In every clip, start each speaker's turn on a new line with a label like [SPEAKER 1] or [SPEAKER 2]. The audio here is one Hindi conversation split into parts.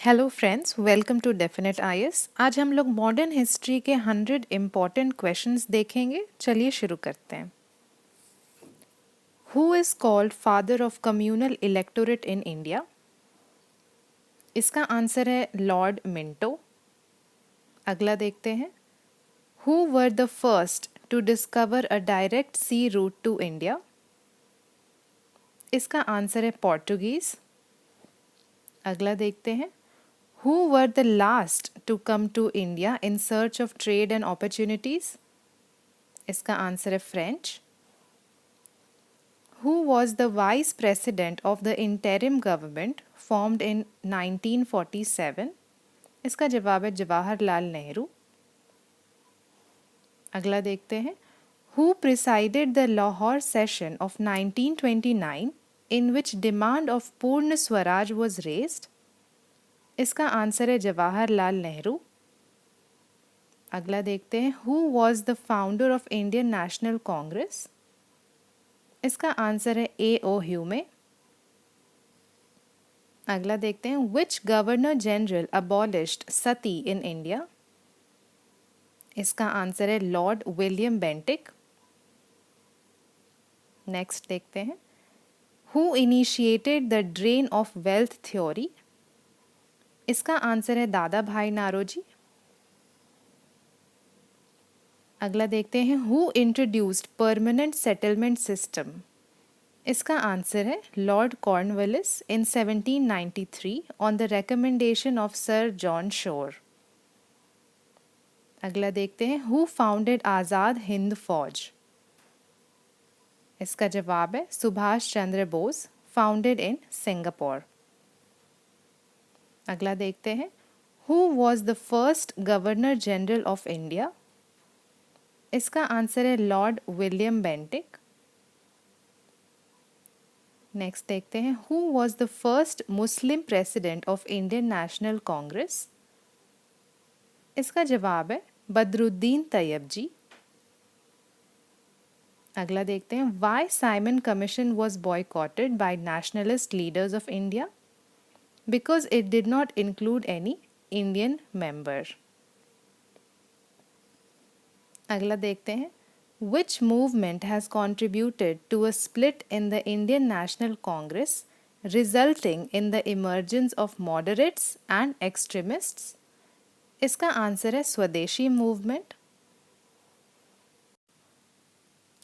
[SPEAKER 1] Hello friends, welcome to Definite IAS. आज हम लोग मॉडर्न हिस्ट्री के 100 इम्पॉर्टेंट क्वेश्चंस देखेंगे। चलिए शुरू करते हैं। Who is called father of communal electorate in India? इसका आंसर है लॉर्ड मिंटो। अगला देखते हैं। Who were the first to discover a direct sea route to India? इसका आंसर है पोर्टुगीज़। अगला देखते हैं। Who were the last to come to India in search of trade and opportunities? इसका आंसर है French. Who was the vice president of the interim government formed in 1947? इसका जवाब है जवाहरलाल नेहरू। अगला देखते हैं। Who presided the Lahore session of 1929 in which demand of Purna Swaraj was raised? इसका आंसर है जवाहरलाल नेहरू। अगला देखते हैं। Who was the founder of Indian National Congress? इसका आंसर है ए ओ ह्यूमे। अगला देखते हैं। Which governor general abolished sati in India? इसका आंसर है लॉर्ड विलियम बेंटिक। नेक्स्ट देखते हैं। Who initiated the drain of wealth theory? इसका आंसर है दादा भाई नारोजी। अगला देखते हैं। Who introduced permanent settlement system? इसका आंसर है Lord Cornwallis in 1793 on the recommendation of sir John Shore. अगला देखते हैं। हु फाउंडेड आज़ाद हिंद फौज? इसका जवाब है Subhash Chandra Bose, founded in Singapore. अगला देखते हैं। Who was the first governor general of India? इसका आंसर है लॉर्ड विलियम बेंटिक। नेक्स्ट देखते हैं। Who was the first Muslim president of Indian National Congress? इसका जवाब है बदरुद्दीन तैयब जी। अगला देखते हैं। Why Simon commission was boycotted by nationalist leaders of India? Because it did not include any Indian member. अगला देखते हैं। Which movement has contributed to a split in the Indian National Congress, resulting in the emergence of moderates and extremists? इसका आंसर है स्वदेशी मूवमेंट।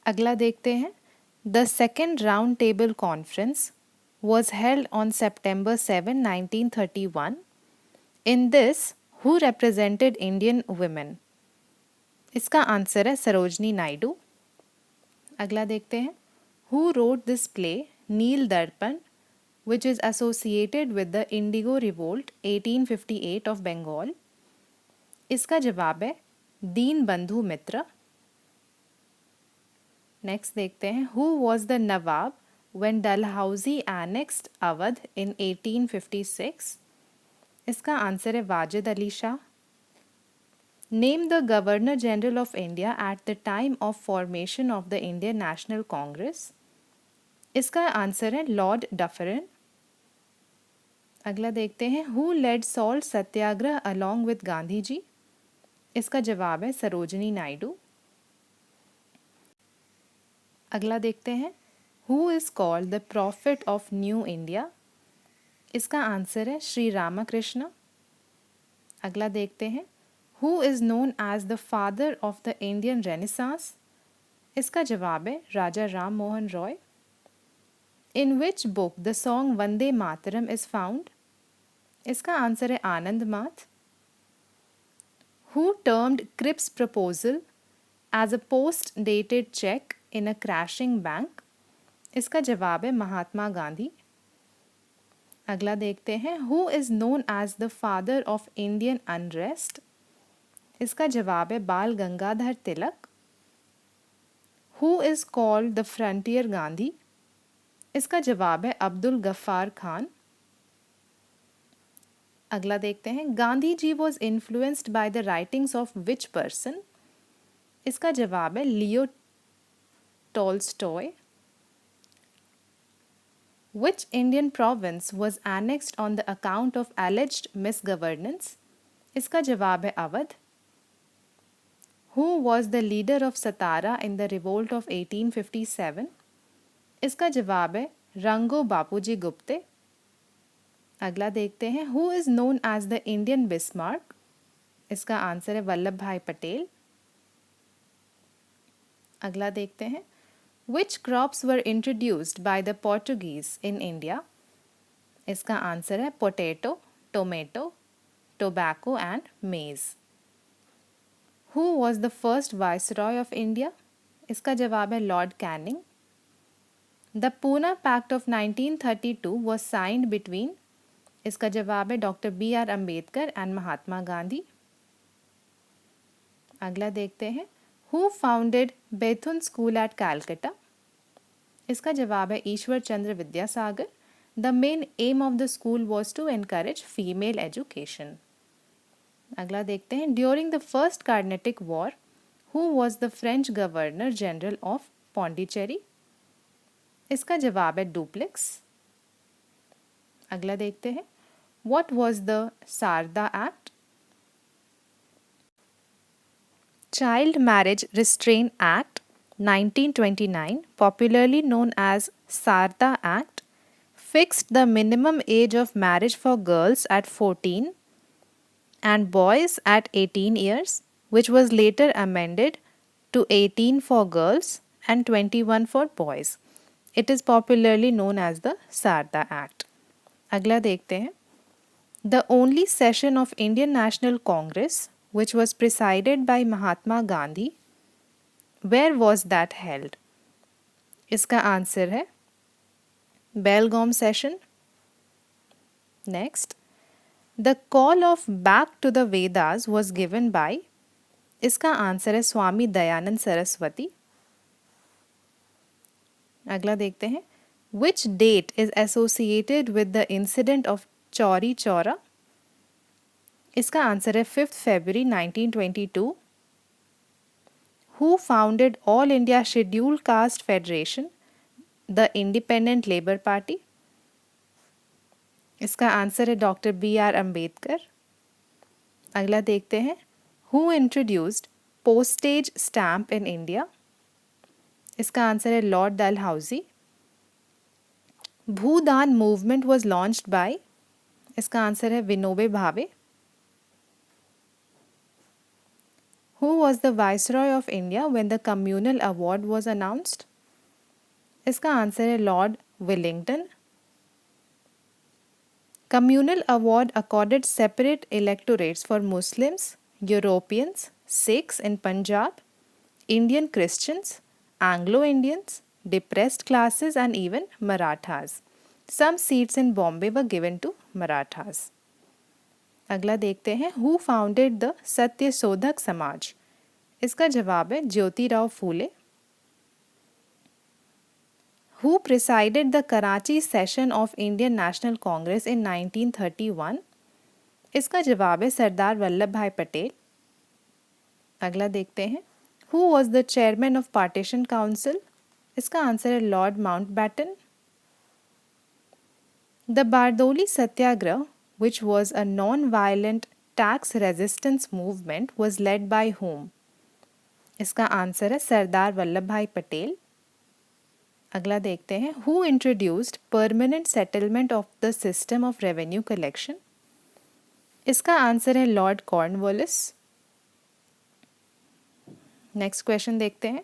[SPEAKER 1] अगला देखते हैं। The second round table conference was held on September 7, 1931. In this, who represented Indian women? इसका आंसर है सरोजनी नायडू। अगला देखते हैं। Who wrote this play Neel Darpan which is associated with the indigo revolt 1858 of Bengal? इसका जवाब है दीन बंधु मित्र। नेक्स्ट देखते हैं। Who was the nawab when Dalhousie annexed Awadh in 1856? इसका आंसर है Wajid Ali Shah. Name the Governor General of India at the time of formation of the Indian National Congress. इसका आंसर है लॉर्ड डफरिन। अगला देखते हैं। Who led salt Satyagraha along with Gandhi ji? इसका जवाब है सरोजनी नायडू। अगला देखते हैं। Who is called the prophet of New India? इसका आंसर है श्री रामकृष्ण। अगला देखते हैं। Who is known as the father of the Indian Renaissance? इसका जवाब है Raja Ram Mohan Roy. In which book the song Vande Mataram is found? इसका आंसर है आनंद माथ। Who termed Cripp's proposal as a post-dated check in a crashing bank? इसका जवाब है महात्मा गांधी। अगला देखते हैं। Who is known as the father of Indian unrest? इसका जवाब है Bal Gangadhar Tilak. Who is called the frontier Gandhi? इसका जवाब है अब्दुल गफ्फार खान। अगला देखते हैं। Gandhi ji was influenced by the writings of which person? इसका जवाब है Leo Tolstoy. Which Indian province was annexed on the account of alleged misgovernance? इसका जवाब है Awadh. Who was the leader of Satara in the revolt of 1857? इसका जवाब है रंगो बापूजी गुप्ते. अगला देखते हैं. Who is known as the Indian Bismarck? इसका आंसर है वल्लभ भाई पटेल. अगला देखते हैं. Which crops were introduced by the Portuguese in India? इसका आंसर है potato, tomato, tobacco and maize. Who was the first viceroy of India? इसका जवाब है Lord Canning. The Pune Pact of 1932 was signed between. इसका जवाब है doctor B R Ambedkar and Mahatma Gandhi. अगला देखते हैं. Who founded Bethune School at Calcutta? इसका जवाब है Ishwar Chandra Vidyasagar. The main aim of the school was to encourage female education. अगला देखते हैं. During the first Carnatic War, who was the French Governor General of Pondicherry? इसका जवाब है डुप्लेक्स. अगला देखते हैं. What was the Sarda Act? Child Marriage Restraint Act 1929, popularly known as Sarda Act, fixed the minimum age of marriage for girls at 14 and boys at 18 years, which was later amended to 18 for girls and 21 for boys. It is popularly known as the Sarda Act. अगला देखते हैं. The only session of Indian National Congress which was presided by Mahatma Gandhi, where was that held? इसका आंसर है Belgaum session. Next. The call of back to the Vedas was given by. इसका आंसर है स्वामी दयानंद सरस्वती. अगला देखते हैं. Which date is associated with the incident of Chauri Chaura? इसका आंसर है 5th February 1922. Who founded All India Scheduled Caste Federation, the Independent Labour Party? इसका आंसर है डॉक्टर बी आर अम्बेडकर. अगला देखते हैं. Who introduced postage stamp in India? इसका आंसर है Lord Dalhousie. Bhoodan movement was launched by. इसका आंसर है विनोबे भावे. Who was the Viceroy of India when the Communal Award was announced? इसका आंसर है Lord Willingdon. Communal Award accorded separate electorates for Muslims, Europeans, Sikhs in Punjab, Indian Christians, Anglo-Indians, depressed classes and even Marathas. Some seats in Bombay were given to Marathas. अगला देखते हैं. Who founded the Satyashodhak Samaj? इसका जवाब है Jyotirao Phule. Who presided the Karachi session of Indian National Congress in 1931? इसका जवाब है सरदार वल्लभ भाई पटेल. अगला देखते हैं. Who was the chairman of Partition Council? इसका आंसर है Lord Mountbatten. The Bardoli Satyagrah, which was a non-violent tax resistance movement, was led by whom? इसका आंसर है सरदार वल्लभ भाई पटेल. अगला देखते हैं. Who introduced permanent settlement of the system of revenue collection? इसका आंसर है लॉर्ड कॉर्नवालिस. नेक्स्ट क्वेश्चन देखते हैं.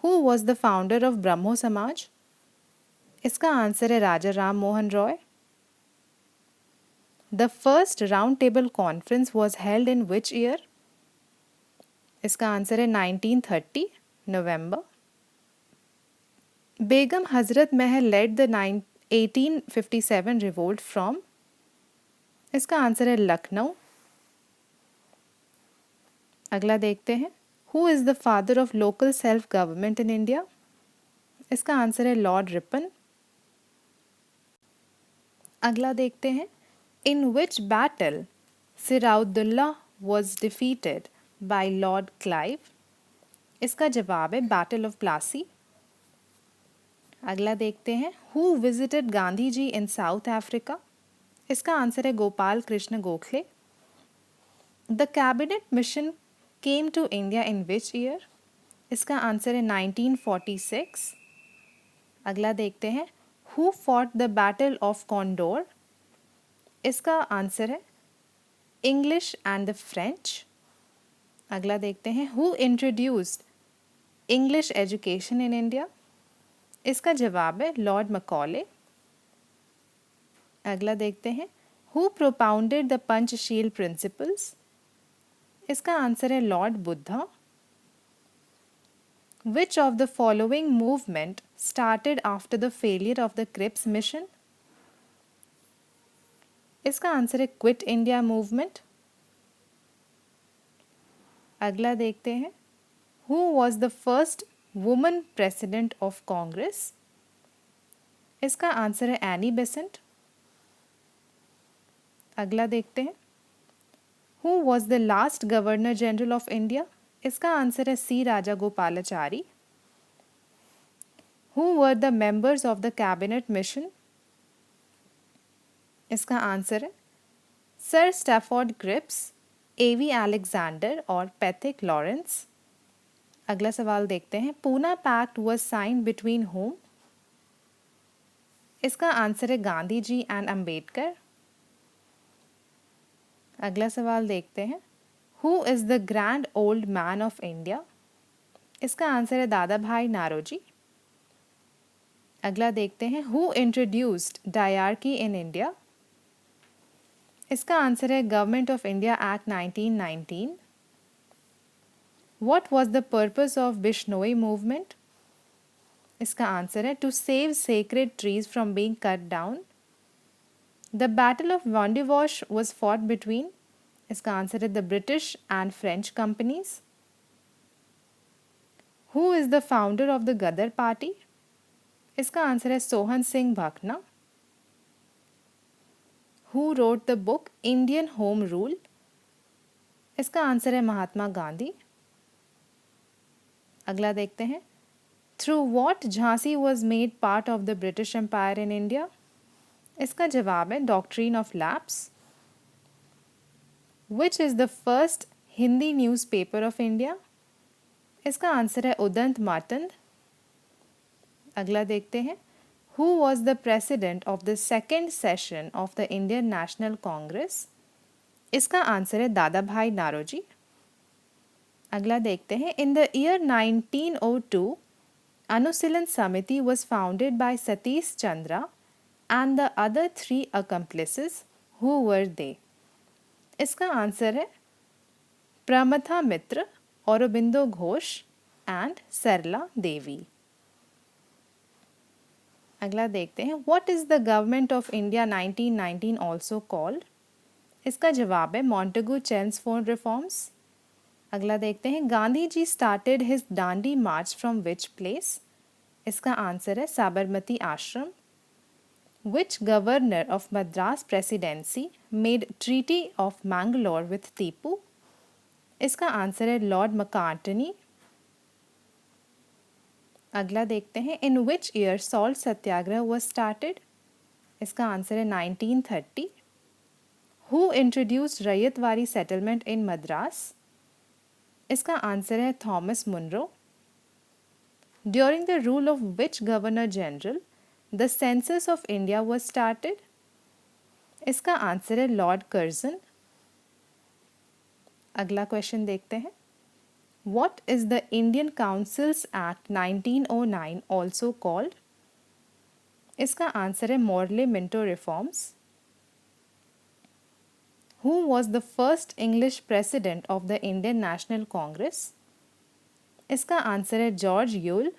[SPEAKER 1] Who was the founder of ब्रह्मो समाज? इसका आंसर है Raja Ram Mohan Roy. The first round table conference was held in which year? इसका आंसर है 1930 नवंबर. Begum Hazrat Mahal led the 1857 revolt from. इसका आंसर है लखनऊ. अगला देखते हैं. Who is the father of local self government in India? इसका आंसर है लॉर्ड रिपन. अगला देखते हैं. In which battle Sirauddullah was defeated by Lord Clive? इसका जवाब है बैटल ऑफ प्लासी. अगला देखते हैं, who visited Gandhi ji in South Africa? इसका आंसर है Gopal Krishna Gokhale. The cabinet mission came to India in which year? इसका आंसर है 1946। अगला देखते हैं, who fought the battle of Condore? इसका आंसर है इंग्लिश एंड द फ्रेंच। अगला देखते हैं, who introduced English education in India? इसका जवाब है लॉर्ड मकॉले। अगला देखते हैं, who propounded the Panchsheel principles? इसका आंसर है Lord Buddha. Which of the following movement started after the failure of the Cripps mission? इसका आंसर है क्विट इंडिया मूवमेंट। अगला देखते हैं, who was the first woman president of Congress? इसका आंसर है एनी बेसेंट। अगला देखते हैं, who was the last governor general of India? इसका आंसर है C Rajagopalachari. Who were the members of the cabinet mission? इसका आंसर है sir Stafford Cripps, A V Alexander और पैथिक लॉरेंस। अगला सवाल देखते हैं, Poona pact was signed between home? इसका आंसर है गांधी जी एंड अंबेडकर। अगला सवाल देखते हैं, who is the grand old man of India? इसका आंसर है दादा भाई नारोजी। अगला देखते हैं, who introduced dyarchy in India? इसका आंसर है government of India act 1919। What was the purpose of Bishnoi movement? इसका आंसर है to save sacred trees from being cut down. The battle of Wandiwash was fought between? इसका आंसर है the British and French companies. Who is the founder of the Ghadar party? इसका आंसर है Sohan Singh Bhakna. Who wrote the book Indian home rule? इसका आंसर है महात्मा गांधी। अगला देखते हैं, through what Jhansi was made part of the British empire in India? इसका जवाब है doctrine of lapse. Which is the first Hindi newspaper of India? इसका आंसर है उदंत मातंड। अगला देखते हैं, who was the president of the second session of the Indian National Congress? इसका आंसर है दादा भाई नारोजी। अगला देखते हैं, in the year 1902 Anushilan Samiti was founded by Satish Chandra and the other 3 accomplices, who were they? इसका आंसर है प्रमथा मित्र, औरोबिंदो घोष एंड सरला देवी। अगला देखते हैं, what is the government of India 1919 also called? इसका जवाब है मॉन्टेगू चेम्सफोर्ड रिफॉर्म्स। अगला देखते हैं, Gandhi ji started his Dandi march from which place? इसका आंसर है Sabarmati Ashram. Which governor of Madras presidency made treaty of Mangalore with Tipu? इसका आंसर है लॉर्ड मकार्टनी। अगला देखते हैं, in which year salt satyagraha was started? इसका आंसर है 1930। Who introduced ryotwari settlement in Madras? इसका आंसर है Thomas Munro. During the rule of which governor general the census of India was started? इसका आंसर है लॉर्ड कर्जन। अगला क्वेश्चन देखते हैं, what is the Indian councils act 1909 also called? इसका आंसर है Morley Minto reforms. Who was the first English president of the Indian National Congress? इसका आंसर है जॉर्ज यूल।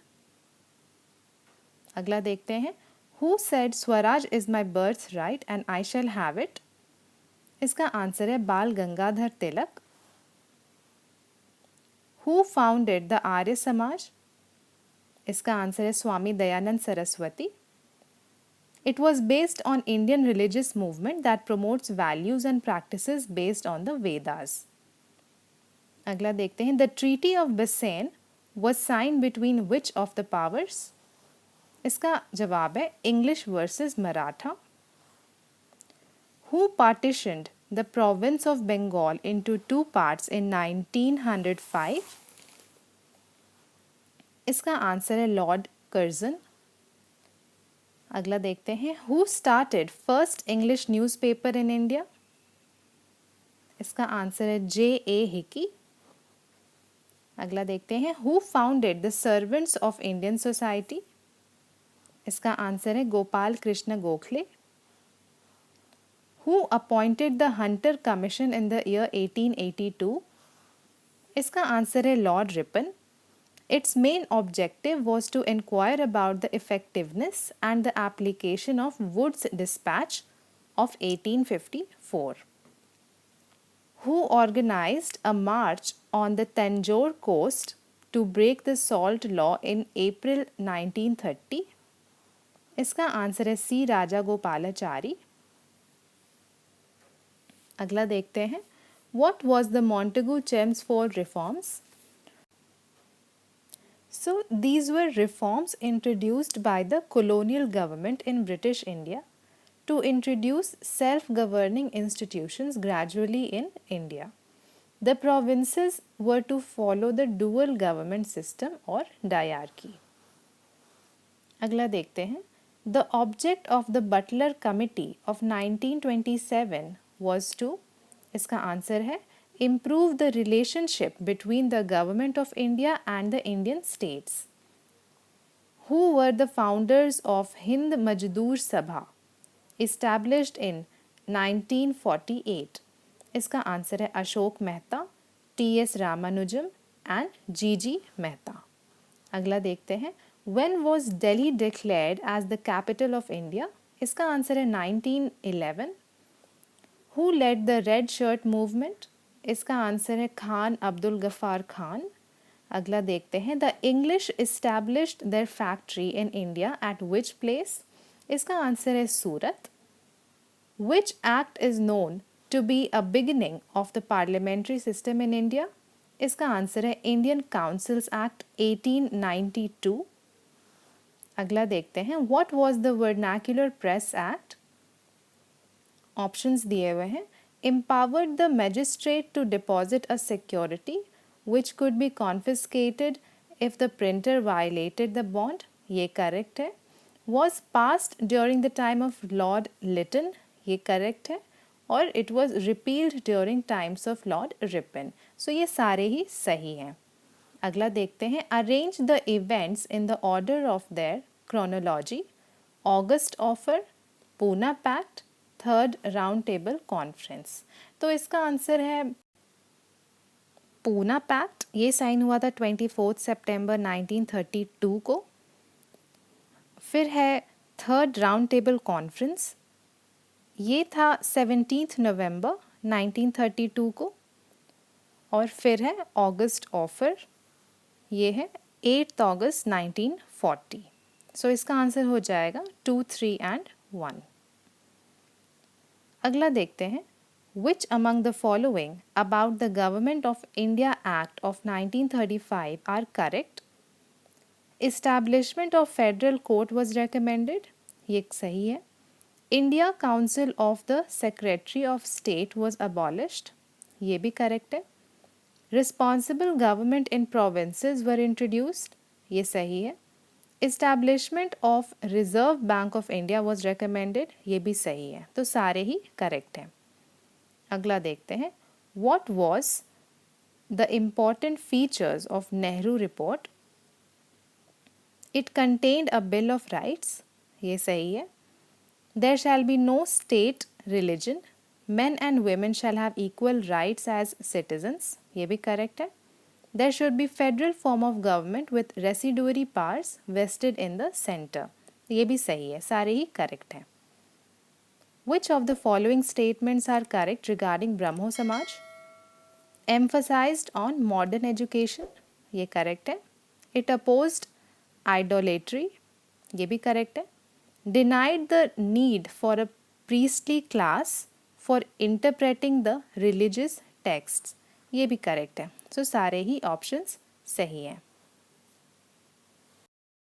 [SPEAKER 1] अगला देखते हैं, Who said Swaraj is my birthright and I shall have it? इसका आंसर है बाल गंगाधर तिलक। Who founded the Arya Samaj? इसका आंसर है Swami Dayanand Saraswati. It was based on Indian religious movement that promotes values and practices based on the Vedas. अगला देखते हैं, The Treaty of Bassein was signed between which of the powers? इसका जवाब है English versus Maratha. Who partitioned the province of Bengal into two parts in 1905? इसका आंसर है लॉर्ड कर्जन। अगला देखते हैं, Who started first English newspaper in India? इसका आंसर है J.A. हिकी। अगला देखते हैं, Who founded the Servants of Indian Society? इसका आंसर है Gopal Krishna Gokhale. Who appointed the Hunter Commission in the year 1882? इसका आंसर है Lord Ripon. Its main objective was to inquire about the effectiveness and the application of Wood's Dispatch of 1854. Who organized a march on the Tanjore coast to break the salt law in April 1930? इसका आंसर है सी राजागोपालाचारी। अगला देखते हैं, What was the Montagu Chelmsford reforms? So these were reforms introduced by the colonial government in British India to introduce self-governing institutions gradually in India. The provinces were to follow the dual government system or diarchy. अगला देखते हैं, The object of the Butler Committee of 1927 was to, इसका आंसर है improve the relationship between the government of India and the Indian states. Who were the founders of Hind Majdoor Sabha established in 1948? इसका आंसर है Ashok Mehta, T.S. Ramanujan and G.G. Mehta. अगला देखते हैं, When was Delhi declared as the capital of India? इसका आंसर है 1911। Who led the Red Shirt movement? इसका आंसर है खान अब्दुल गफ़ार खान। अगला देखते हैं, The English established their factory in India at which place? इसका आंसर है सूरत। Which act is known to be a beginning of the parliamentary system in India? इसका आंसर है इंडियन काउंसिल्स एक्ट 1892। अगला देखते हैं, What was the Vernacular Press Act? Options दिए हुए हैं, Empowered the magistrate to deposit a security which could be confiscated if the printer violated the bond, ये करेक्ट है। Was passed during the time of Lord Lytton, ये करेक्ट है। और it was repealed during times of Lord Ripon, so ये सारे ही सही हैं। अगला देखते हैं, Arrange the events in the order of their chronology. August Offer, Pune Pact, Third Round Table Conference. तो इसका आंसर है पूना पैक्ट। ये साइन हुआ था 24 सितंबर 1932 को। फिर है थर्ड राउंड टेबल कॉन्फ्रेंस, ये था 17 नवंबर 1932 को। और फिर है ऑगस्ट ऑफर, ये है 8 अगस्त 1940। सो इसका आंसर हो जाएगा 2, 3 एंड 1। अगला देखते हैं, Which among the following about the Government of India Act of 1935 are correct? Establishment of Federal Court was recommended, ये सही है। India Council of the Secretary of State was abolished, ये भी करेक्ट है। Responsible government in provinces were introduced, ये सही है। Establishment of Reserve Bank of India was recommended, ये भी सही है। तो सारे ही करेक्ट हैं। अगला देखते हैं, What was the important features of Nehru report? It contained a Bill of Rights, ये सही है। There shall be no state religion. Men and women shall have equal rights as citizens, ये भी करेक्ट है। There should be federal form of government with residuary powers vested in the center, ये भी सही है, सारे ही करेक्ट हैं। Which of the following statements are correct regarding Brahmo Samaj? Emphasized on modern education, ये करेक्ट है। It opposed idolatry, ये भी करेक्ट है। Denied the need for a priestly class for interpreting the religious texts, ये भी करेक्ट है। सो सारे ही ऑप्शंस सही हैं।